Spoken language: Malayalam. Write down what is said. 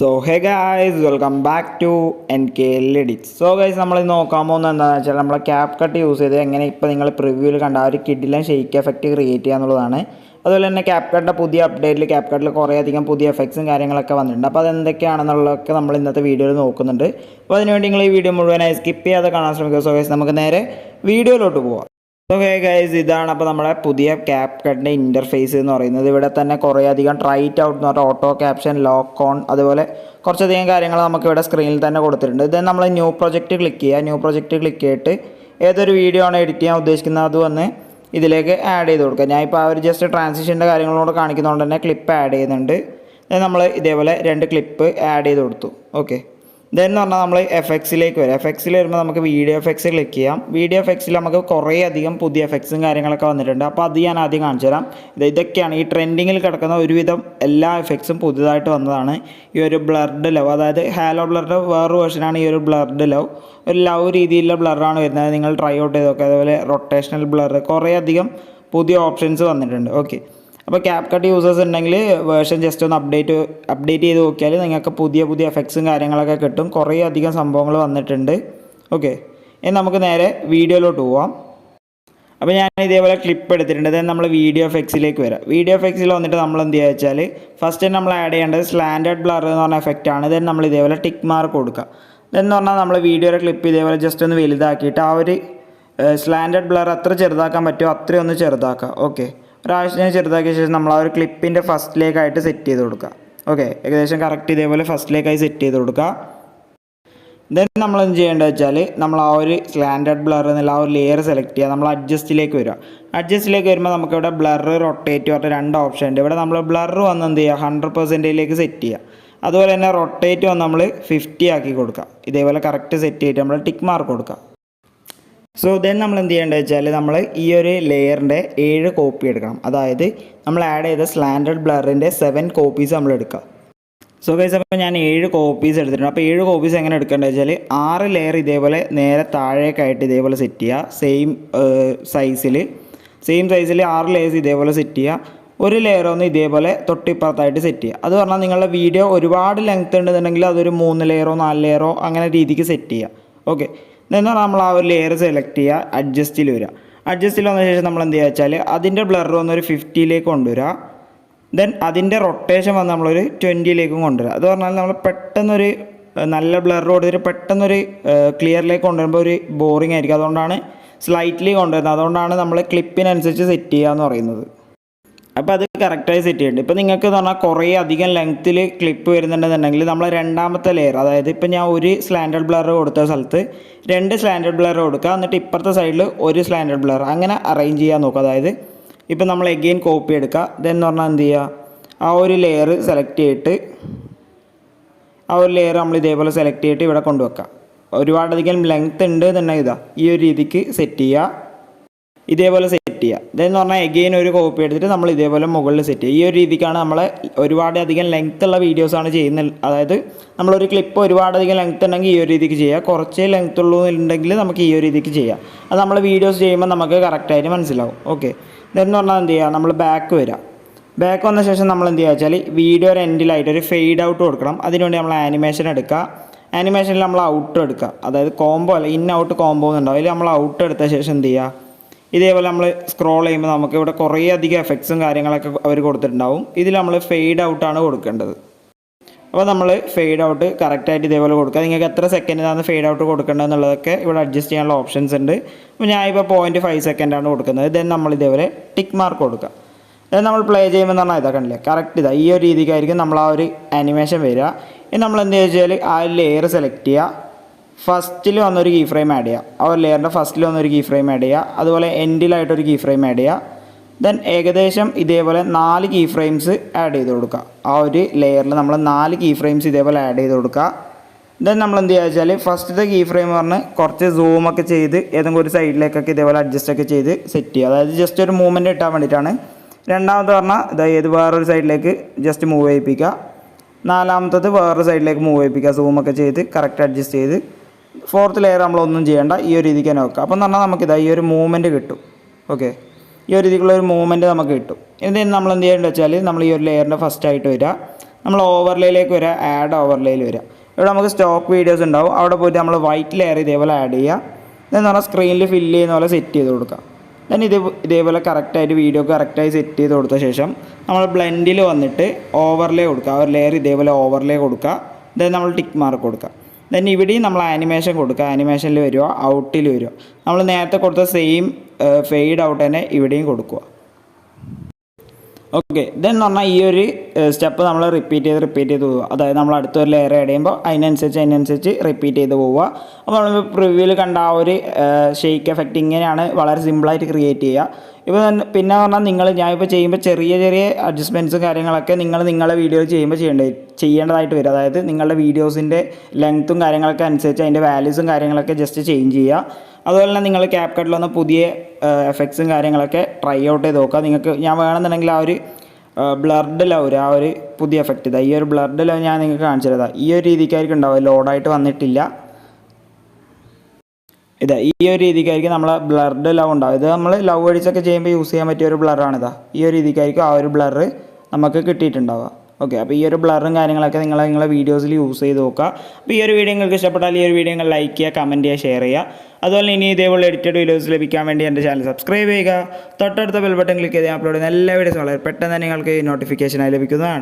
So hey guys, welcome back to NKL EDITS. So guys, നമ്മൾ നോക്കാൻ പോകുന്നത് എന്താണെന്ന് വെച്ചാൽ നമ്മൾ CapCut യൂസ് ചെയ്ത് എങ്ങനെ ഇപ്പോൾ നിങ്ങൾ പ്രിവ്യൂവിൽ കണ്ട ആ ഒരു കിഡിലും ഷെയ്ക്ക് എഫക്റ്റ് ക്രിയേറ്റ് ചെയ്യുക എന്നുള്ളതാണ്. അതുപോലെ തന്നെ CapCutൻ്റെ പുതിയ അപ്ഡേറ്റിൽ CapCutൽ കുറേയധികം പുതിയ എഫക്ട്സും കാര്യങ്ങളൊക്കെ വന്നിട്ടുണ്ട്. അപ്പോൾ അതെന്തൊക്കെയാണെന്നുള്ളതൊക്കെ നമ്മൾ ഇന്നത്തെ വീഡിയോയിൽ നോക്കുന്നുണ്ട്. അപ്പോൾ അതിനുവേണ്ടി നിങ്ങൾ ഈ വീഡിയോ മുഴുവനായി സ്കിപ്പ് ചെയ്യാതെ കാണാൻ ശ്രമിക്കുക. സോ ഗൈസ്, നമുക്ക് നേരെ വീഡിയോയിലോട്ട് പോവാം. സോ ഹേ ഗൈസ്, ഇതാണ് അപ്പോൾ നമ്മുടെ പുതിയ CapCutൻ്റെ ഇൻ്റർഫേസ് എന്ന് പറയുന്നത്. ഇവിടെ തന്നെ കുറേയധികം ട്രൈറ്റ് ഔട്ട് എന്ന് പറഞ്ഞാൽ ഓട്ടോ ക്യാപ്ഷൻ, ലോക്ക് ഓൺ, അതുപോലെ കുറച്ചധികം കാര്യങ്ങൾ നമുക്ക് ഇവിടെ സ്ക്രീനിൽ തന്നെ കൊടുത്തിട്ടുണ്ട്. ഇത് നമ്മൾ ന്യൂ പ്രൊജക്റ്റ് ക്ലിക്ക് ചെയ്യുക. ന്യൂ പ്രൊജക്റ്റ് ക്ലിക്ക് ചെയ്തിട്ട് ഏതൊരു വീഡിയോ ആണ് എഡിറ്റ് ചെയ്യാൻ ഉദ്ദേശിക്കുന്നത് അത് വന്ന് ഇതിലേക്ക് ആഡ് ചെയ്ത് കൊടുക്കുക. ഞാൻ ഇപ്പോൾ ആ ഒരു ജസ്റ്റ് ട്രാൻസിഷൻ്റെ കാര്യങ്ങളോട് കാണിക്കുന്നതുകൊണ്ട് തന്നെ ക്ലിപ്പ് ആഡ് ചെയ്യുന്നുണ്ട്. നമ്മൾ ഇതേപോലെ 2 ക്ലിപ്പ് ആഡ് ചെയ്ത് കൊടുത്തു. ഓക്കെ, ഇതെന്ന് പറഞ്ഞാൽ നമ്മൾ എഫക്ട്സിലേക്ക് വരും. എഫക്ട്സിൽ വരുമ്പോൾ നമുക്ക് വീഡിയോ എഫക്ട്സ് ക്ലിക്ക് ചെയ്യാം. വീഡിയോ എഫക്ട്സിൽ നമുക്ക് കുറേയധികം പുതിയ എഫക്ട്സും കാര്യങ്ങളൊക്കെ വന്നിട്ടുണ്ട്. അപ്പോൾ അത് ഞാൻ ആദ്യം കാണിച്ചു തരാം. ഇതൊക്കെയാണ് ഈ ട്രെൻഡിങ്ങിൽ കിടക്കുന്ന ഒരുവിധം എല്ലാ എഫക്ട്സും പുതുതായിട്ട് വന്നതാണ്. ഈ ഒരു ബ്ലർഡ് ലവ്, അതായത് ഹാലോ ബ്ലറിൻ്റെ വേറൊരു വേർഷനാണ് ഈ ഒരു ബ്ലർഡ് ലവ്. ഒരു ലവ് രീതിയിലുള്ള ബ്ലറാണ് വരുന്നത്. നിങ്ങൾ ട്രൈ ഔട്ട് ചെയ്ത് നോക്കുക. അതുപോലെ റൊട്ടേഷണൽ ബ്ലർ, കുറേയധികം പുതിയ ഓപ്ഷൻസ് വന്നിട്ടുണ്ട്. ഓക്കെ, അപ്പോൾ CapCut യൂസേഴ്സ് ഉണ്ടെങ്കിൽ വേർഷൻ ജസ്റ്റ് ഒന്ന് അപ്ഡേറ്റ് ചെയ്ത് നോക്കിയാൽ നിങ്ങൾക്ക് പുതിയ എഫക്ട്സും കാര്യങ്ങളൊക്കെ കിട്ടും. കുറേ അധികം സംഭവങ്ങൾ വന്നിട്ടുണ്ട്. ഓക്കെ, ഇനി നമുക്ക് നേരെ വീഡിയോയിലോട്ട് പോവാം. അപ്പോൾ ഞാൻ ഇതേപോലെ ക്ലിപ്പ് എടുത്തിട്ടുണ്ട്. ദെൻ നമ്മൾ വീഡിയോ എഫക്ട്സിലേക്ക് വരാം. വീഡിയോ എഫക്ട്സിൽ വന്നിട്ട് നമ്മൾ എന്ത് ചെയ്യുക വെച്ചാൽ ഫസ്റ്റ് നമ്മൾ ആഡ് ചെയ്യേണ്ടത് സ്ലാൻഡഡ് ബ്ലർ എന്ന് പറഞ്ഞ എഫക്റ്റാണ്. ദെൻ നമ്മൾ ഇതേപോലെ ടിക്ക് മാർക്ക് കൊടുക്കുക. ഇതെന്ന് പറഞ്ഞാൽ നമ്മൾ വീഡിയോയുടെ ക്ലിപ്പ് ഇതേപോലെ ജസ്റ്റ് ഒന്ന് വലുതാക്കിയിട്ട് ആ ഒരു സ്ലാൻഡഡ് ബ്ലർ എത്ര ചെറുതാക്കാൻ പറ്റുമോ അത്രയും ഒന്ന് ചെറുതാക്കുക. ഓക്കെ, ഒരാവശ്യത്തിന് ചെറുതാക്കിയ ശേഷം നമ്മൾ ആ ഒരു ക്ലിപ്പിൻ്റെ ഫസ്റ്റിലേക്കായിട്ട് സെറ്റ് ചെയ്ത് കൊടുക്കുക. ഓക്കെ, ഏകദേശം കറക്റ്റ് ഇതേപോലെ ഫസ്റ്റിലേക്കായി സെറ്റ് ചെയ്ത് കൊടുക്കുക. ദെൻ നമ്മൾ എന്ത് ചെയ്യേണ്ടത് വെച്ചാൽ നമ്മൾ ആ ഒരു സ്ലാൻഡഡ് ബ്ലർ എന്നുള്ള ആ ഒരു ലെയർ സെലക്ട് ചെയ്യുക. നമ്മൾ അഡ്ജസ്റ്റിലേക്ക് വരിക. അഡ്ജസ്റ്റിലേക്ക് വരുമ്പോൾ നമുക്കിവിടെ ബ്ലർ, റൊട്ടേറ്റ് പറഞ്ഞ 2 ഓപ്ഷൻ ഉണ്ട്. ഇവിടെ നമ്മൾ ബ്ലർ വന്ന് എന്ത് ചെയ്യുക 100%ലേക്ക് സെറ്റ് ചെയ്യുക. അതുപോലെ തന്നെ റൊട്ടേറ്റ് വന്ന് നമ്മൾ 50 ആക്കി കൊടുക്കുക. ഇതേപോലെ കറക്റ്റ് സെറ്റ് ചെയ്തിട്ട് നമ്മൾ ടിക്ക് മാർക്ക് കൊടുക്കുക. സോ ദെൻ നമ്മൾ എന്ത് ചെയ്യേണ്ടത് വെച്ചാൽ നമ്മൾ ഈ ഒരു ലെയറിൻ്റെ 7 കോപ്പി എടുക്കണം. അതായത് നമ്മൾ ആഡ് ചെയ്ത സ്ലാൻഡഡ് ബ്ലറിൻ്റെ 7 കോപ്പീസ് നമ്മൾ എടുക്കുക. സോ ഗൈസ്, അപ്പോൾ ഞാൻ 7 കോപ്പീസ് എടുത്തിട്ടുണ്ട്. അപ്പോൾ 7 കോപ്പീസ് എങ്ങനെ എടുക്കേണ്ടത് വെച്ചാൽ 6 ലെയർ ഇതേപോലെ നേരെ താഴേക്കായിട്ട് ഇതേപോലെ സെറ്റ് ചെയ്യുക. സെയിം സൈസിൽ 6 ലെയേഴ്സ് ഇതേപോലെ സെറ്റ് ചെയ്യുക. ഒരു ലെയർ ഒന്ന് ഇതേപോലെ തൊട്ടിപ്പുറത്തായിട്ട് സെറ്റ് ചെയ്യുക. അത് പറഞ്ഞാൽ നിങ്ങളുടെ വീഡിയോ ഒരുപാട് ലെങ്ത് ഉണ്ടെന്നുണ്ടെങ്കിൽ അതൊരു 3 ലെയറോ 4 ലെയറോ അങ്ങനെ രീതിക്ക് സെറ്റ് ചെയ്യുക. ഓക്കെ, എന്നാൽ നമ്മൾ ആ ഒരു ലെയർ സെലക്ട് ചെയ്യുക. അഡ്ജസ്റ്റിൽ വരിക. അഡ്ജസ്റ്റിൽ വന്ന ശേഷം നമ്മൾ എന്ത് ചെയ്യുക വെച്ചാൽ അതിൻ്റെ ബ്ലർ വന്നൊരു 50ലേക്ക് കൊണ്ടുവരിക. ദെൻ അതിൻ്റെ റൊട്ടേഷൻ വന്ന് നമ്മളൊരു 20ലേക്കും കൊണ്ടുവരിക. അത് പറഞ്ഞാൽ നമ്മൾ പെട്ടെന്നൊരു നല്ല ബ്ലർ കൊടുത്തിട്ട് പെട്ടെന്നൊരു ക്ലിയറിലേക്ക് കൊണ്ടുവരുമ്പോൾ ഒരു ബോറിംഗ് ആയിരിക്കും. അതുകൊണ്ടാണ് സ്ലൈറ്റ്ലി കൊണ്ടുവരുന്നത്. അതുകൊണ്ടാണ് നമ്മൾ ക്ലിപ്പിനനുസരിച്ച് സെറ്റ് ചെയ്യുക എന്ന് പറയുന്നത്. അപ്പോൾ അത് കറക്റ്റായി സെറ്റ് ചെയ്യുന്നുണ്ട്. ഇപ്പോൾ നിങ്ങൾക്ക് എന്ന് പറഞ്ഞാൽ കുറേ അധികം ലെങ്ത്തിൽ ക്ലിപ്പ് വരുന്നുണ്ടെന്നുണ്ടെങ്കിൽ നമ്മൾ രണ്ടാമത്തെ ലെയർ, അതായത് ഇപ്പോൾ ഞാൻ ഒരു സ്ലാൻഡഡ് ബ്ലർ കൊടുത്ത സ്ഥലത്ത് 2 സ്ലാൻഡഡ് ബ്ലർ കൊടുക്കുക. എന്നിട്ട് ഇപ്പുറത്തെ സൈഡിൽ ഒരു സ്ലാൻഡഡ് ബ്ലർ അങ്ങനെ അറേഞ്ച് ചെയ്യാൻ നോക്കുക. അതായത് ഇപ്പോൾ നമ്മൾ എഗെയിൻ കോപ്പി എടുക്കുക. ഇതെന്ന് പറഞ്ഞാൽ എന്ത് ചെയ്യുക, ആ ഒരു ലെയർ സെലക്ട് ചെയ്തിട്ട് ആ ഒരു ലെയർ നമ്മൾ ഇതേപോലെ സെലക്ട് ചെയ്തിട്ട് ഇവിടെ കൊണ്ടുവെക്കുക. ഒരുപാടധികം ലെങ്ത്ത് ഉണ്ട് എന്നുണ്ടെങ്കിൽ ഇതാ ഈ ഒരു രീതിക്ക് സെറ്റ് ചെയ്യുക. ഇതേപോലെ സെറ്റ് ചെയ്യുക. ഇതെന്ന് പറഞ്ഞാൽ എഗെയിൻ ഒരു കോപ്പി എടുത്തിട്ട് നമ്മൾ ഇതേപോലെ മുകളിൽ സെറ്റ് ചെയ്യുക. ഈ ഒരു രീതിക്കാണ് നമ്മൾ ഒരുപാട് അധികം ലെങ്ത്ത് ഉള്ള വീഡിയോസാണ് ചെയ്യുന്നത്. അതായത് നമ്മളൊരു ക്ലിപ്പ് ഒരുപാടധികം ലെങ്ത്ത് ഉണ്ടെങ്കിൽ ഈ ഒരു രീതിക്ക് ചെയ്യുക. കുറച്ചേ ലെങ്ത്ത് ഉള്ളൂ എന്നുണ്ടെങ്കിൽ നമുക്ക് ഈ ഒരു രീതിക്ക് ചെയ്യാം. അത് നമ്മൾ വീഡിയോസ് ചെയ്യുമ്പോൾ നമുക്ക് കറക്റ്റായിട്ട് മനസ്സിലാവും. ഓക്കെ, ഇതെന്ന് പറഞ്ഞാൽ എന്ത് ചെയ്യുക, നമ്മൾ ബാക്ക് വരിക. ബാക്ക് വന്ന ശേഷം നമ്മൾ എന്ത് ചെയ്യുക വെച്ചാൽ വീഡിയോയുടെ എൻഡിലായിട്ട് ഒരു ഫെയ്ഡ് ഔട്ട് കൊടുക്കണം. അതിനുവേണ്ടി നമ്മൾ ആനിമേഷൻ എടുക്കുക. ആനിമേഷനിൽ നമ്മൾ ഔട്ട് എടുക്കുക. അതായത് കോംബോ അല്ല, ഇൻ ഔട്ട് കോംബോ എന്നുണ്ടാവും. അതിൽ നമ്മൾ ഔട്ട് എടുത്ത ശേഷം എന്ത് ചെയ്യുക, ഇതേപോലെ നമ്മൾ സ്ക്രോൾ ചെയ്യുമ്പോൾ നമുക്ക് ഇവിടെ കുറേ അധികം എഫക്ട്സും കാര്യങ്ങളൊക്കെ അവർ കൊടുത്തിട്ടുണ്ടാവും. ഇതിൽ നമ്മൾ ഫെയ്ഡ് ഔട്ടാണ് കൊടുക്കേണ്ടത്. അപ്പോൾ നമ്മൾ ഫെയ്ഡ് ഔട്ട് കറക്റ്റായിട്ട് ഇതേപോലെ കൊടുക്കുക. നിങ്ങൾക്ക് എത്ര സെക്കൻഡിനാണ് ഫെയ്ഡ് ഔട്ട് കൊടുക്കേണ്ടത് എന്നുള്ളതൊക്കെ ഇവിടെ അഡ്ജസ്റ്റ് ചെയ്യാനുള്ള ഓപ്ഷൻസ് ഉണ്ട്. അപ്പോൾ ഞാനിപ്പോൾ 0.5 സെക്കൻഡാണ് കൊടുക്കുന്നത്. ദെൻ നമ്മൾ ഇതേപോലെ ടിക്ക് മാർക്ക് കൊടുക്കുക. ദെൻ നമ്മൾ പ്ലേ ചെയ്യുമ്പോൾ എന്ന് പറഞ്ഞാൽ ഇതാ കണ്ടില്ലേ, കറക്റ്റ് ഇതാ ഈ ഒരു രീതിക്കായിരിക്കും നമ്മൾ ആ ഒരു ആനിമേഷൻ വരിക. ഇനി നമ്മൾ എന്ത് വെച്ചാൽ ആ ലെയർ സെലക്ട് ചെയ്യുക. ഫസ്റ്റിൽ വന്നൊരു കീ ഫ്രെയിം ആഡ് ചെയ്യുക. ആ ഒരു ലെയറിൻ്റെ ഫസ്റ്റിൽ വന്നൊരു കീ ഫ്രെയിം ആഡ് ചെയ്യുക. അതുപോലെ എൻഡിലായിട്ടൊരു കീ ഫ്രെയിം ആഡ് ചെയ്യുക. ദെൻ ഏകദേശം ഇതേപോലെ 4 കീ ഫ്രെയിംസ് ആഡ് ചെയ്ത് കൊടുക്കുക. ആ ഒരു ലെയറിൽ നമ്മൾ 4 കീ ഫ്രെയിംസ് ഇതേപോലെ ആഡ് ചെയ്ത് കൊടുക്കുക. ദെൻ നമ്മൾ എന്ത് ചെയ്യുക വെച്ചാൽ ഫസ്റ്റത്തെ കീ ഫ്രെയിം പറഞ്ഞ് കുറച്ച് സൂമൊക്കെ ചെയ്ത് ഏതെങ്കിലും ഒരു സൈഡിലേക്കൊക്കെ ഇതേപോലെ അഡ്ജസ്റ്റൊക്കെ ചെയ്ത് സെറ്റ് ചെയ്യുക. അതായത് ജസ്റ്റ് ഒരു മൂവ്മെൻറ്റ് കിട്ടാൻ വേണ്ടിയിട്ടാണ്. രണ്ടാമത്തെ പറഞ്ഞാൽ അതായത് വേറൊരു സൈഡിലേക്ക് ജസ്റ്റ് മൂവ് ചെയ്യിപ്പിക്കുക. നാലാമത്തത് വേറൊരു സൈഡിലേക്ക് മൂവ് ചെയ്യിപ്പിക്കുക. സൂമൊക്കെ ചെയ്ത് കറക്റ്റ് അഡ്ജസ്റ്റ് ചെയ്ത്. 4th ലെയർ നമ്മളൊന്നും ചെയ്യേണ്ട, ഈ ഒരു രീതിക്ക് തന്നെ വെക്കുക. അപ്പോൾ എന്ന് പറഞ്ഞാൽ നമുക്കിതാ ഈ ഒരു മൂവ്മെൻറ്റ് കിട്ടും. ഓക്കെ, ഈ ഒരു രീതിക്കുള്ള ഒരു മൂവ്മെൻറ്റ് നമുക്ക് കിട്ടും. ഇതിന് നമ്മൾ എന്ത് ചെയ്യേണ്ടത് വെച്ചാൽ നമ്മൾ ഈ ഒരു ലെയറിൻ്റെ ഫസ്റ്റ് ആയിട്ട് വരിക. നമ്മൾ ഓവർലേയിലേക്ക് വരിക, ആഡ് ഓവർലേയിൽ വരിക. ഇവിടെ നമുക്ക് സ്റ്റോക്ക് വീഡിയോസ് ഉണ്ടാവും. അവിടെ പോയിട്ട് നമ്മൾ വൈറ്റ് ലെയർ ഇതേപോലെ ആഡ് ചെയ്യുക. ഇതെന്ന് പറഞ്ഞാൽ സ്ക്രീനിൽ ഫില്ല് ചെയ്യുന്ന പോലെ സെറ്റ് ചെയ്ത് കൊടുക്കുക. ദെൻ ഇതേപോലെ കറക്റ്റായിട്ട് വീഡിയോ കറക്റ്റായി സെറ്റ് ചെയ്ത് കൊടുത്ത ശേഷം നമ്മൾ ബ്ലെൻഡിൽ വന്നിട്ട് ഓവർലേ കൊടുക്കുക. ഒരു ലെയർ ഇതേപോലെ ഓവർലേ കൊടുക്കുക. ദെൻ നമ്മൾ ടിക്ക് മാർക്ക് കൊടുക്കുക. ദെൻ ഇവിടെയും നമ്മൾ ആനിമേഷൻ കൊടുക്കുക. ആനിമേഷനിൽ വരിക, ഔട്ടിൽ വരിക. നമ്മൾ നേരത്തെ കൊടുത്ത സെയിം ഫെയ്ഡ് ഔട്ട് തന്നെ ഇവിടെയും കൊടുക്കുക. ഓക്കെ, ദെൻ എന്ന് പറഞ്ഞാൽ ഈ ഒരു സ്റ്റെപ്പ് നമ്മൾ റിപ്പീറ്റ് ചെയ്ത് പോവുക. അതായത് നമ്മൾ അടുത്തൊരു ലെയർ ആഡ് ചെയ്യുമ്പോൾ അതിനനുസരിച്ച് റിപ്പീറ്റ് ചെയ്ത് പോവുക. അപ്പോൾ നമ്മൾ പ്രിവ്യൂവിൽ കണ്ട ആ ഒരു ഷെയ്ക്ക് എഫക്റ്റ് ഇങ്ങനെയാണ് വളരെ സിമ്പിളായിട്ട് ക്രിയേറ്റ് ചെയ്യുക. ഇപ്പോൾ പിന്നെ പറഞ്ഞാൽ ഞാനിപ്പോൾ ചെയ്യുമ്പോൾ ചെറിയ അഡ്ജസ്റ്റ്മെൻറ്റ്സും കാര്യങ്ങളൊക്കെ നിങ്ങളുടെ വീഡിയോയിൽ ചെയ്യുമ്പോൾ ചെയ്യേണ്ടതായിട്ട് വരും. അതായത് നിങ്ങളുടെ വീഡിയോസിൻ്റെ ലെങ്ത്തും കാര്യങ്ങളൊക്കെ അനുസരിച്ച് അതിൻ്റെ വാല്യൂസും കാര്യങ്ങളൊക്കെ ജസ്റ്റ് ചേഞ്ച് ചെയ്യുക. അതുപോലെ തന്നെ നിങ്ങൾ CapCutൽ വന്ന പുതിയ എഫക്ട്സും കാര്യങ്ങളൊക്കെ ട്രൈ ഔട്ട് ചെയ്ത് നോക്കുക. നിങ്ങൾക്ക് ഞാൻ വേണമെന്നുണ്ടെങ്കിൽ ആ ഒരു ബ്ലർഡ് ലവ്, ആ ഒരു പുതിയ എഫക്റ്റ് ഈ ഒരു ബ്ലർഡ് ലവ് ഞാൻ നിങ്ങൾക്ക് കാണിച്ചു തരാം. ഈ ഒരു രീതിക്കായിരിക്കും ഉണ്ടാവുക, ലോഡായിട്ട് വന്നിട്ടില്ല. ഈ ഒരു രീതിക്കായിരിക്കും നമ്മൾ ബ്ലർഡ് ലവ് ഉണ്ടാവും. ഇത് നമ്മൾ ലവ് അടിച്ചൊക്കെ ചെയ്യുമ്പോൾ യൂസ് ചെയ്യാൻ പറ്റിയ ഒരു ബ്ലറാണിതാ. ഈ ഒരു രീതിക്കായിരിക്കും ആ ഒരു ബ്ലർ നമുക്ക് കിട്ടിയിട്ടുണ്ടാവുക. ഓക്കെ, അപ്പോൾ ഈ ഒരു ബ്ലറും കാര്യങ്ങളൊക്കെ നിങ്ങളെ വീഡിയോസിൽ യൂസ് ചെയ്ത് നോക്കുക. അപ്പോൾ ഈ ഒരു വീഡിയോ നിങ്ങൾക്ക് ഇഷ്ടപ്പെട്ടാൽ ഈ ഒരു വീഡിയോ നിങ്ങൾ ലൈക്ക് ചെയ്യുക, കമൻറ്റ് ചെയ്യുക, ഷെയർ ചെയ്യുക. അതുപോലെ ഇനി ഇതേപോലെ എഡിറ്റഡ് വീഡിയോസ് ലഭിക്കാൻ വേണ്ടി എൻ്റെ ചാനൽ സബ്സ്ക്രൈബ് ചെയ്യുക. തൊട്ടടുത്ത ബെൽ ബട്ടൺ ക്ലിക്ക് ചെയ്ത് അപ്ലോഡ് ചെയ്യുന്ന എല്ലാ വീഡിയോസും വളരെ പെട്ടെന്ന് തന്നെ നിങ്ങൾക്ക് നോട്ടിഫിക്കേഷനായി ലഭിക്കുന്നതാണ്.